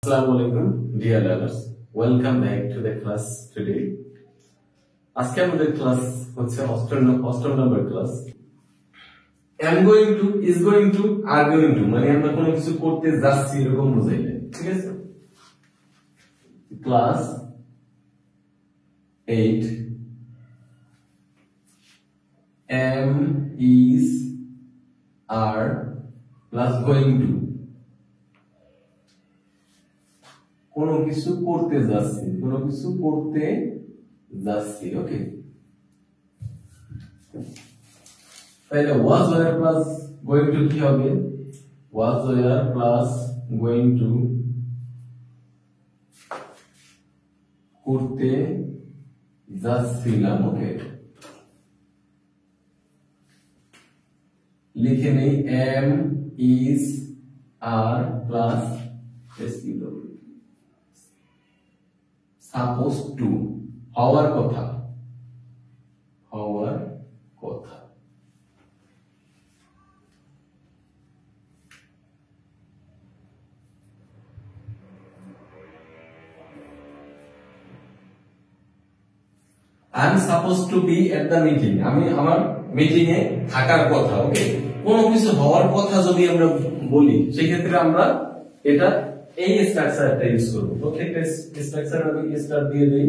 Assalamualaikum dear learners, welcome back to the class today. আজকে আমাদের class হচ্ছে অষ্টম নম্বর class. am going to, is going to, are going to মানে আমরা কোনো কিছু করতে যাচ্ছি এরকম বোঝাইলে, ঠিক আছে? Class 8 am, is, are plus going to কোনো কিছু করতে যাচ্ছি, কোনো কিছু করতে যাচ্ছি, ওকে? তাহলে was were plus going to কি হবে? was were plus going to করতে যাচ্ছিলাম, ওকে? লিখে নেই am, is, are plus supposed to হওয়ার কথা, হওয়ার কথা। I am supposed to be at the meeting, আমি আমার মিটিং এ থাকার কথা, ওকে? কোনো কিছু হওয়ার কথা যদি আমরা বলি সেই ক্ষেত্রে আমরা এটা এই স্ট্রাকচারটা ইউজ করব। প্রত্যেকটা স্ট্রাকচার আমি স্টার দিয়ে দেই,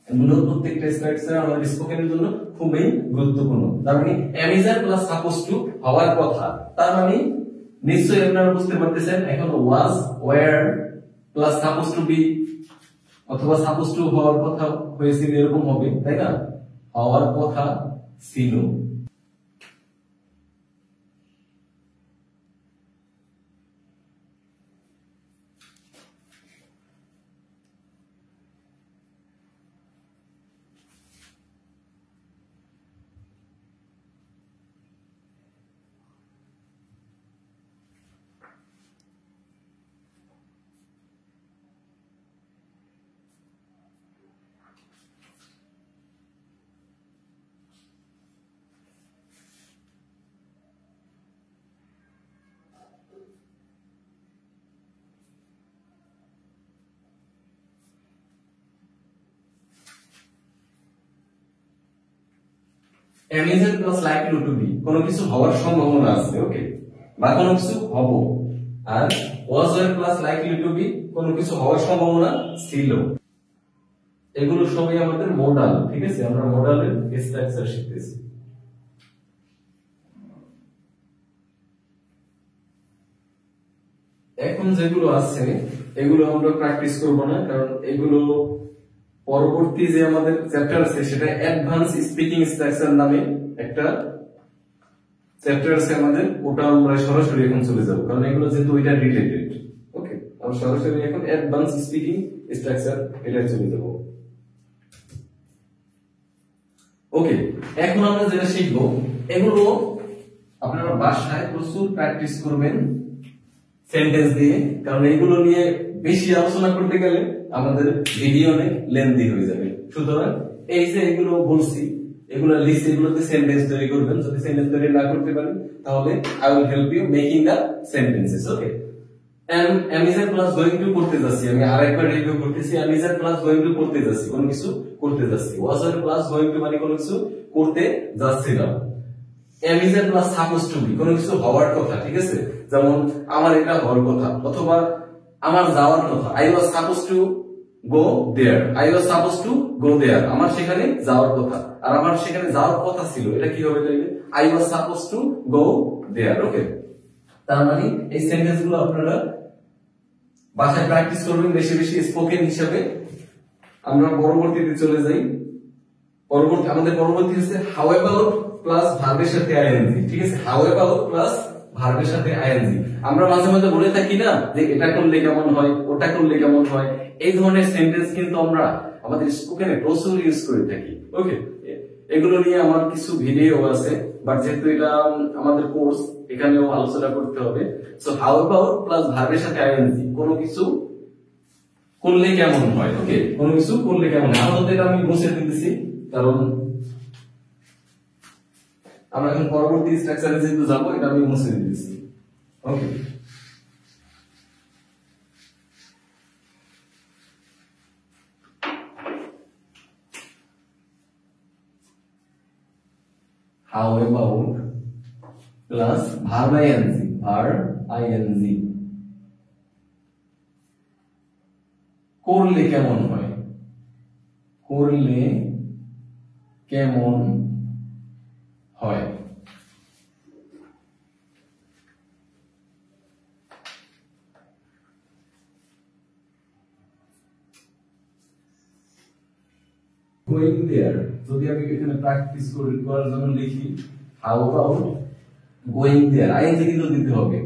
এগুলো প্রত্যেকটা স্ট্রাকচার আমাদের স্পোকেনের জন্য খুবই গুরুত্বপূর্ণ। তার মানে am is are plus supposed to হওয়ার কথা, তার মানে নিশ্চয়ই আপনারা বুঝতে পারতেছেন এখন was were plus supposed to be অথবা supposed to হওয়ার কথা হয়েছিল এরকম হবে, তাই না? হওয়ার কথা ছিল। am is plus likely to be কোনো কিছু হওয়ার সম্ভাবনা আছে, ওকে? বা কোনো কিছু হব। আর was were plus likely to be কোনো কিছু হওয়ার সম্ভাবনা ছিল। এগুলো সবই আমাদের মডাল, ঠিক আছে? আমরা মডালের স্ট্রাকচার শিখতেছি। এখন যেগুলো আছে এগুলো আমরা প্র্যাকটিস করব না, কারণ এগুলো পরবর্তী যে আমাদের চ্যাপ্টার আছে সেটা অ্যাডভান্স স্পিকিং স্ট্রাকচার নামে একটা চ্যাপ্টার আছে আমাদের, ওটা আমরা সরাসরি এখন চলে যাব, কারণ এগুলো যেহেতু ওইটা রিলেটেড, ওকে? আমরা সরাসরি এখন অ্যাডভান্স স্পিকিং স্ট্রাকচার এটা চলে যাব, ওকে? এখন আমরা যেটা শিখবো এগুলো আপনারা বাসায় প্রচুর প্র্যাকটিস করবেন সেন্টেন্স দিয়ে, কারণ এগুলো নিয়ে বেশি আলোচনা করতে গেলে আমাদের ভিডিও অনেক লেন্দি হয়ে যাবে। সুতরাং এই যে এগুলো বলছি, এগুলো লিস্ট, এগুলোতে সেন্টেন্স তৈরি করবেন। যদি সেন্টেন্স তৈরি না করতে পারেন তাহলে I will help you making the sentences, okay? am is are plus going to করতে যাচ্ছি, আমি আরেকবার রিভিউ করতেছি। am is are plus going to করতে যাচ্ছি, কোনো কিছু করতে যাচ্ছি। was are plus going to মানে কোনো কিছু করতে যাচ্ছিলাম। am is are plus supposed to be কোনো কিছু হওয়ার কথা, ঠিক আছে? যেমন আমার এটা হওয়ার কথা, অথবা আমার যাওয়ার কথা। I was supposed to go there, I was supposed to go there আমার সেখানে যাওয়ার কথা, আর আমার সেখানে যাওয়ার কথা ছিল, এটা কি হবে তাইলে? I was supposed to go there, ওকে? তার মানে এই সেন্টেন্স গুলো আপনারা বাসায় প্র্যাকটিস করবেন বেশি বেশি স্পোকেন হিসেবে। আমরা পরবর্তীতে চলে যাই। আমাদের পরবর্তী হচ্ছে হাউ অ্যাবাউট প্লাস ভার্বের সাথে আইএনজি, ঠিক আছে? হাউ অ্যাবাউট প্লাস ভার্বের সাথে আইএনজি। আমরা মাঝে মাঝে বলে থাকি না যে এটা করলে কেমন হয়, ওটা করলে কেমন হয়, এই ধরনের সেন্টেন্স কিন্তু আমরা আমাদের স্পোকেনে প্রচুর ইউজ করে থাকি, ওকে? এগুলো নিয়ে আমার কিছু ভিডিও আছে, বাট যেহেতু এটা আমাদের কোর্স, এখানেও আলোচনা করতে হবে। সো হাউ অ্যাবাউট প্লাস ভার্বের সাথে আইএনজি, কোনো কিছু করলে কেমন হয়, ওকে? কোনো কিছু করলে কেমন হয়। আপাতত এটা আমি মুছে দিতেছি, কারণ আমরা এখন পরবর্তী স্ট্রাকচারে যেহেতু যাব, এটা আমি মুছে দিতেছি, ওকে? how about plus verb ing করলে কেমন হয়, করলে কেমন হয়। going there যদি আমি এখানে প্র্যাকটিস করার জন্য লিখি how about going there ing কিন্তু দিতে হবে,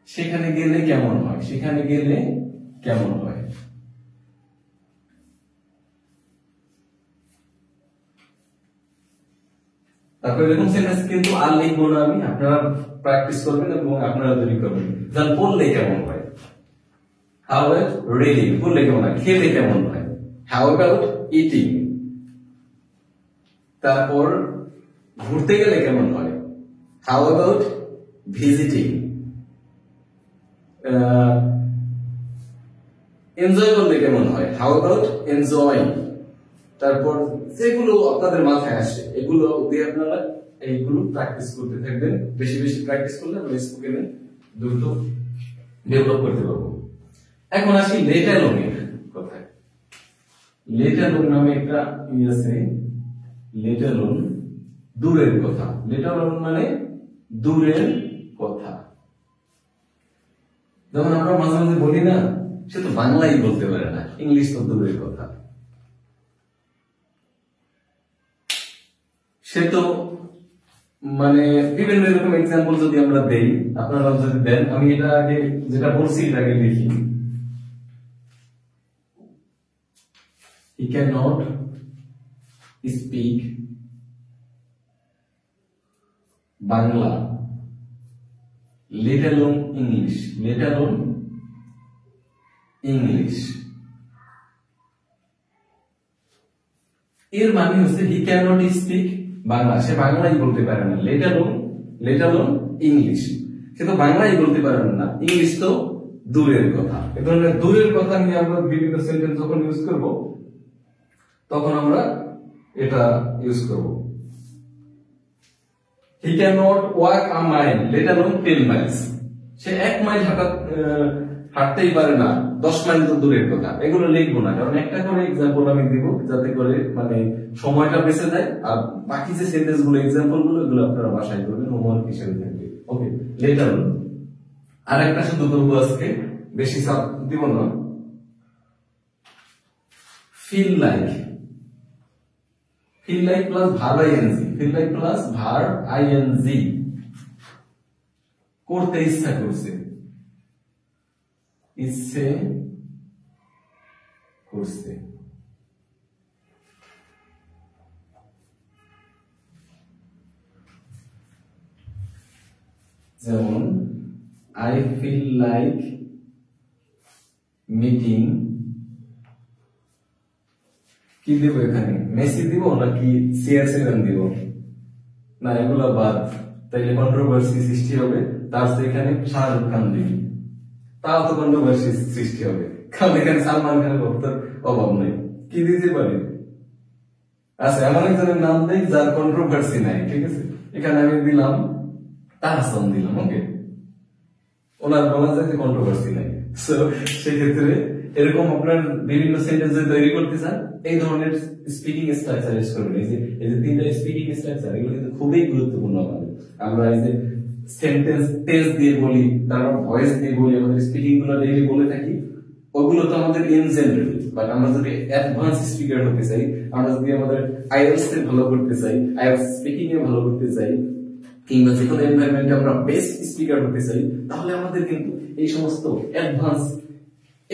সেখানে গেলে কেমন হয়, সেখানে গেলে কেমন হয়। তারপরে এরকম সেন্টেন্স কিন্তু আর লিখবো না আমি, আপনারা প্র্যাকটিস করবেন এবং আপনারা তৈরি করবেন। যেমন বললে কেমন হয়, how about reading বললে কেমন হয়, খেলে কেমন হয়, how about eating। তারপর ঘুরতে গেলে কেমন হয়, how about visiting। এনজয় করলে কেমন হয়, how about enjoying। তারপর যেগুলো আপনাদের মাথায় আসে এগুলো দিয়ে আপনারা এইগুলো প্র্যাকটিস করতে থাকবেন, বেশি বেশি প্র্যাকটিস করলে আমরা স্পোকেনে দ্রুত ডেভেলপ করতে পারবো। এখন আসি লেট অ্যালোং এর কথায়। লেট অ্যালোং নামে একটা আছে, লেট অ্যালোং দূরের কথা, লেট অ্যালোং মানে দূরের কথা। যেমন আমরা মাঝে মাঝে বলি না, সে তো বাংলাই বলতে পারে না, ইংলিশ তো দূরের কথা। সে তো মানে বিভিন্ন রকম এক্সাম্পল যদি আমরা দেই, আপনারা যদি দেন, আমি এটা আগে যেটা বলছি এটা আগে লিখি। He cannot speak Bangla, let alone English, let alone English। এর মানে হচ্ছে he cannot speak বাংলা, সে বাংলাই বলতে পারে না, let alone English। সে তো বাংলাই বলতে পারে না, ইংলিশ তো দূরের কথা। এই ধরনের দূরের কথা নিয়ে আমরা বিভিন্ন সেন্টেন্স যখন ইউজ করব তখন আমরা এটা ইউজ করব। he cannot walk a mile, let alone 10 miles। Say 1 mile হাঁটতেই পারে না, 10 মাইল তো দূরের কথা। এগুলো লিখবো না, কারণ একটা করে এক্সাম্পল আমি দিব যাতে করে মানে সময়টা বেঁচে যায়, আর বাকি যে সেন্টেন্স গুলো এক্সাম্পল গুলো এগুলো আপনারা বাসায় করবেন, হোমওয়ার্ক হিসেবে থাকবে। ওকে, লেটার অন। আর একটা শুধু করবো আজকে, বেশি চাপ দিব না। Feel like, feel like plus verb ING, feel like plus verb ING. করতে ইচ্ছা করছে, ইচ্ছে করছে। যেমন I feel like meeting, কি দিব এখানে, মেসি দিব নাকি CR7 দিব? না, এগুলো বাদ, তাইলে কন্ট্রোভার্সি সৃষ্টি হবে। তার এখানে শাহরুখ খান দিবি, তাও তো কন্ট্রোভার্সি সৃষ্টি হবে, কারণ এখানে সালমান খানের ভক্তের অভাব নেই। কি দিতে পারি? আচ্ছা, এমন একজনের নাম দেই যার কন্ট্রোভার্সি নাই, ঠিক আছে? এখানে আমি দিলাম তাহসান দিলাম, ওকে, ওনার বলা যায় যে কন্ট্রোভার্সি নাই। সো সেক্ষেত্রে এরকম আপনার বিভিন্ন সেন্টেন্স তৈরি করতে চান, এই ধরনের স্পিকিং স্ট্রাকচার ইউজ করবেন। এই যে তিনটা স্পিকিং স্ট্রাকচার, এগুলো কিন্তু খুবই গুরুত্বপূর্ণ আমাদের। আমরা এই যে সেন্টেন্স টেন্স দিয়ে বলি, তারপর ভয়েস দিয়ে বলি, আমাদের স্পিকিং গুলো ডেইলি বলে থাকি, ওগুলো তো আমাদের ইন জেনারেল। বাট আমরা যদি অ্যাডভান্স স্পিকার হতে চাই, আমরা যদি আমাদের আইএলটিএস এ ভালো করতে চাই, আইএলটিএস স্পিকিং এ ভালো করতে চাই, কিংবা যে কোনো এনভায়রনমেন্টে আমরা বেস্ট স্পিকার হতে চাই, তাহলে আমাদের কিন্তু এই সমস্ত অ্যাডভান্স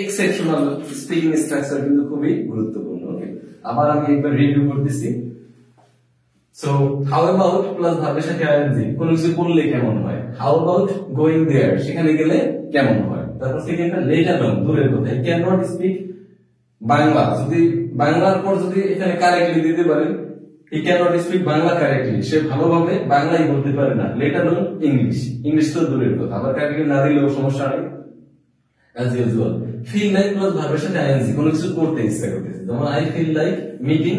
এক্সেপশনাল স্পিকিং স্ট্রাকচার কিন্তু খুবই গুরুত্বপূর্ণ। ওকে, আবার আমি একবার রিভিউ করতেছি। সো হাউ অ্যাবাউট প্লাস ভার্বের সাথে আইএনজি, কোন কিছু করলে কেমন হয়। হাউ অ্যাবাউট গোয়িং দেয়ার, সেখানে গেলে কেমন হয়। তারপর সেকেন্ডটা লেট অ্যালোং, দূরের কথা। He can not speak Bangla, যদি বাংলার পর যদি এখানে কারেক্টলি দিতে পারেন, he can not speak Bangla correctly, সে ভালোভাবে বাংলাই বলতে পারে না। লেট অ্যালোং ইংলিশ, ইংলিশ তো দূরের কথা, আবার কারেক্টলি না দিলেও সমস্যা নেই। as usual feel like plus ভার্বের সাথে আইএনজি, কোনো কিছু করতে ইচ্ছা করতেছে। যেমন আই ফিল লাইক মিটিং,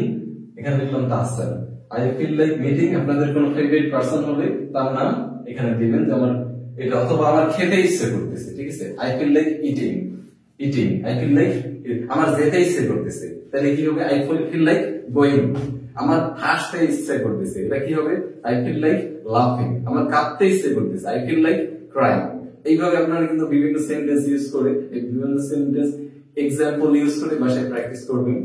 এখানে লিখলাম Tahsan. I feel like meeting, আপনাদের কোন ফেভারিট পারসন হলে তার নাম এখানে দিবেন, যেমন এটা, অথবা আমার খেতে ইচ্ছে করতেছে, ঠিক আছে, I feel like eating, eating, I feel like, আমার যেতে ইচ্ছে করতেছে, তাহলে কি হবে, আই ফিল লাইক গোয়িং, আমার হাসতে ইচ্ছে করতেছে, এটা কি হবে, আই ফিল লাইক লাফিং, আমার কাঁদতে ইচ্ছে করতেছে, আই ফিল লাইক ক্রাইং। এইভাবে আপনারা কিন্তু বিভিন্ন সেন্টেন্স ইউজ করে, বিভিন্ন সেন্টেন্স এক্সাম্পল ইউজ করে বাসায় প্র্যাকটিস করবেন।